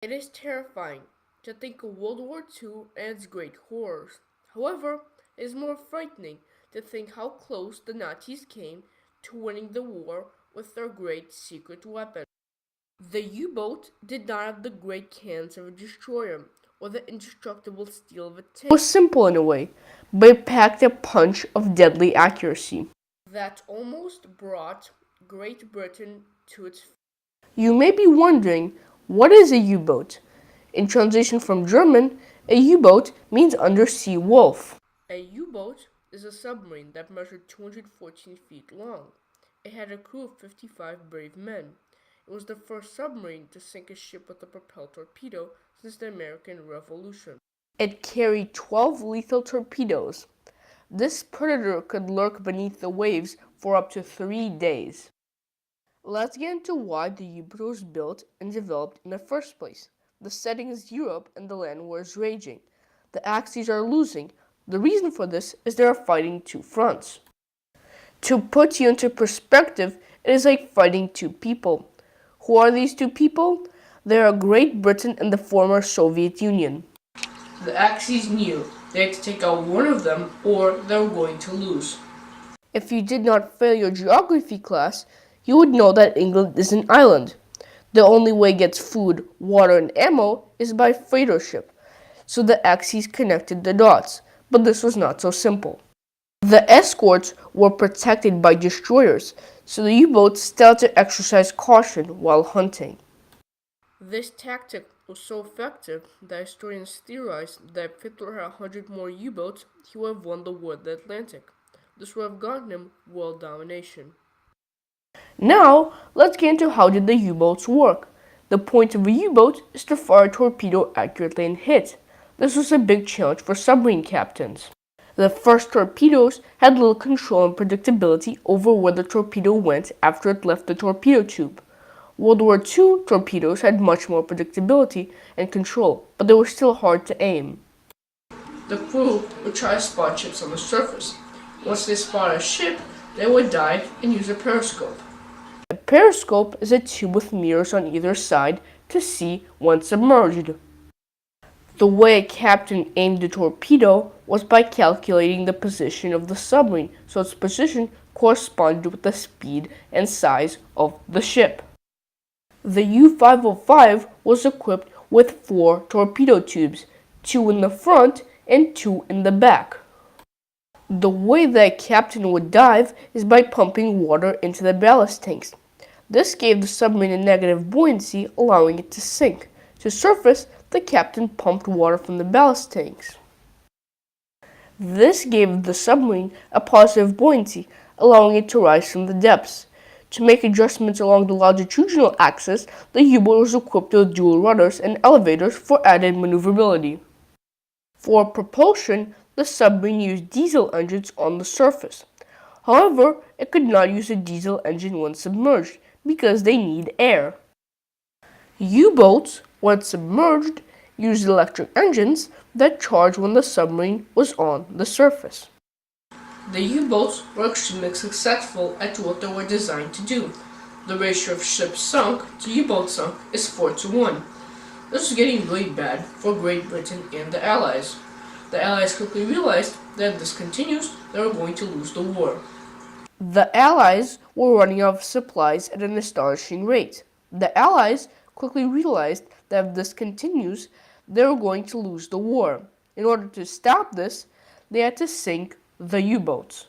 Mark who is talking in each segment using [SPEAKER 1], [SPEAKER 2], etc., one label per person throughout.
[SPEAKER 1] It is terrifying to think of World War II and its great horrors. However, it is more frightening to think how close the Nazis came to winning the war with their great secret weapon. The U-boat did not have the great cannons of a destroyer or the indestructible steel of a tank. It was simple in a way, but it packed a punch of deadly accuracy that almost brought Great Britain to its. You may be wondering, what is a U-boat? In translation from German, a U-boat means undersea wolf. A U-boat is a submarine that measured 214 feet long. It had a crew of 55 brave men. It was the first submarine to sink a ship with a propelled torpedo since the American Revolution. It carried 12 lethal torpedoes. This predator could lurk beneath the waves for up to 3 days. Let's get into why the U-boat was built and developed in the first place. The setting is Europe and the land war is raging. The Axis are losing. The reason for this is they are fighting two fronts. To put you into perspective, it is like fighting two people. Who are these two people? They are Great Britain and the former Soviet Union. The Axis knew they had to take out one of them or they were going to lose. If you did not fail your geography class, you would know that England is an island. The only way it gets food, water, and ammo is by freighter ship. So the Axis connected the dots, but this was not so simple. The escorts were protected by destroyers, so the U-boats still had to exercise caution while hunting. This tactic was so effective that historians theorized that if Hitler had 100 more U-boats, he would have won the war in the Atlantic. This would have gotten him world domination. Now, let's get into how did the U-boats work. The point of a U-boat is to fire a torpedo accurately and hit. This was a big challenge for submarine captains. The first torpedoes had little control and predictability over where the torpedo went after it left the torpedo tube. World War II torpedoes had much more predictability and control, but they were still hard to aim. The crew would try to spot ships on the surface. Once they spot a ship, they would dive and use a periscope. A periscope is a tube with mirrors on either side to see when submerged. The way a captain aimed the torpedo was by calculating the position of the submarine so its position corresponded with the speed and size of the ship. The U-505 was equipped with 4 torpedo tubes, 2 in the front and 2 in the back. The way that a captain would dive is by pumping water into the ballast tanks. This gave the submarine a negative buoyancy, allowing it to sink. To surface, the captain pumped water from the ballast tanks. This gave the submarine a positive buoyancy, allowing it to rise from the depths. To make adjustments along the longitudinal axis, the U-boat was equipped with dual rudders and elevators for added maneuverability. For propulsion, the submarine used diesel engines on the surface. However, it could not use a diesel engine when submerged because they need air. U-boats, when submerged, used electric engines that charged when the submarine was on the surface. The U-boats were extremely successful at what they were designed to do. The ratio of ships sunk to U-boats sunk is 4-1. This was getting really bad for Great Britain and the Allies. The Allies quickly realized that if this continues, they were going to lose the war. The Allies were running out of supplies at an astonishing rate. The Allies quickly realized that if this continues, they were going to lose the war. In order to stop this, they had to sink the U-boats.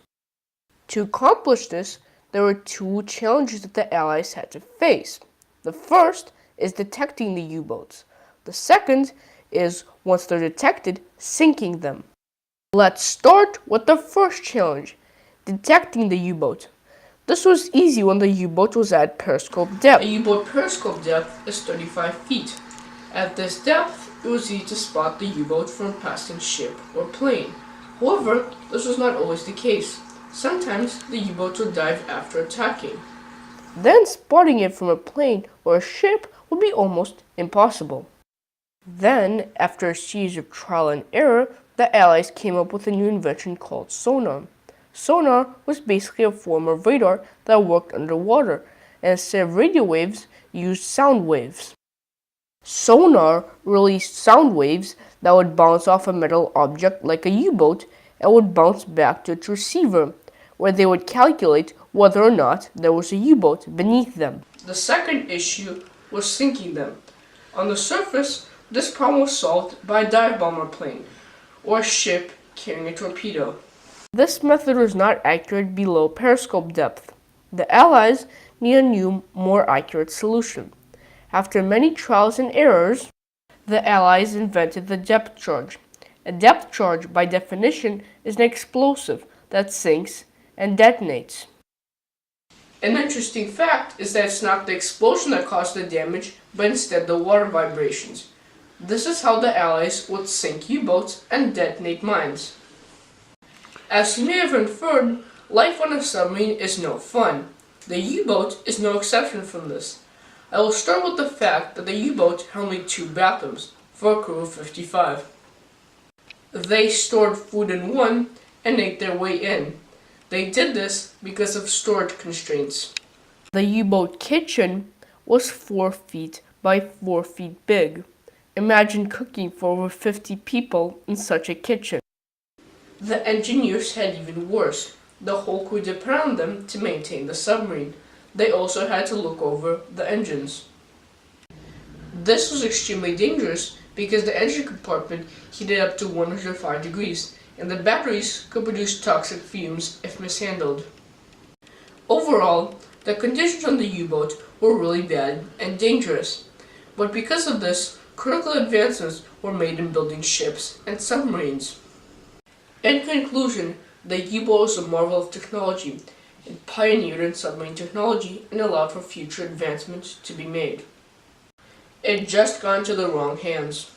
[SPEAKER 1] To accomplish this, there were 2 challenges that the Allies had to face. The first is detecting the U-boats. The second is, once they're detected, sinking them. Let's start with the first challenge, detecting the U-boat. This was easy when the U-boat was at periscope depth. A U-boat periscope depth is 35 feet. At this depth, it was easy to spot the U-boat from a passing ship or plane. However, this was not always the case. Sometimes the U-boats would dive after attacking. Then spotting it from a plane or a ship would be almost impossible. Then, after a series of trial and error, the Allies came up with a new invention called sonar. Sonar was basically a form of radar that worked underwater, and instead of radio waves, used sound waves. Sonar released sound waves that would bounce off a metal object like a U-boat and would bounce back to its receiver, where they would calculate whether or not there was a U-boat beneath them. The second issue was sinking them. On the surface, this problem was solved by a dive bomber plane, or a ship carrying a torpedo. This method was not accurate below periscope depth. The Allies need a new, more accurate solution. After many trials and errors, the Allies invented the depth charge. A depth charge, by definition, is an explosive that sinks and detonates. An interesting fact is that it's not the explosion that caused the damage, but instead the water vibrations. This is how the Allies would sink U-boats and detonate mines. As you may have inferred, life on a submarine is no fun. The U-boat is no exception from this. I will start with the fact that the U-boat had only 2 bathrooms, for a crew of 55. They stored food in one and ate their way in. They did this because of storage constraints. The U-boat kitchen was 4 feet by 4 feet big. Imagine cooking for over 50 people in such a kitchen. The engineers had even worse. The whole crew depended on them to maintain the submarine. They also had to look over the engines. This was extremely dangerous because the engine compartment heated up to 105 degrees, and the batteries could produce toxic fumes if mishandled. Overall, the conditions on the U-boat were really bad and dangerous, but because of this, critical advancements were made in building ships and submarines. In conclusion, the U-boat was a marvel of technology. It pioneered in submarine technology and allowed for future advancements to be made. It just got into the wrong hands.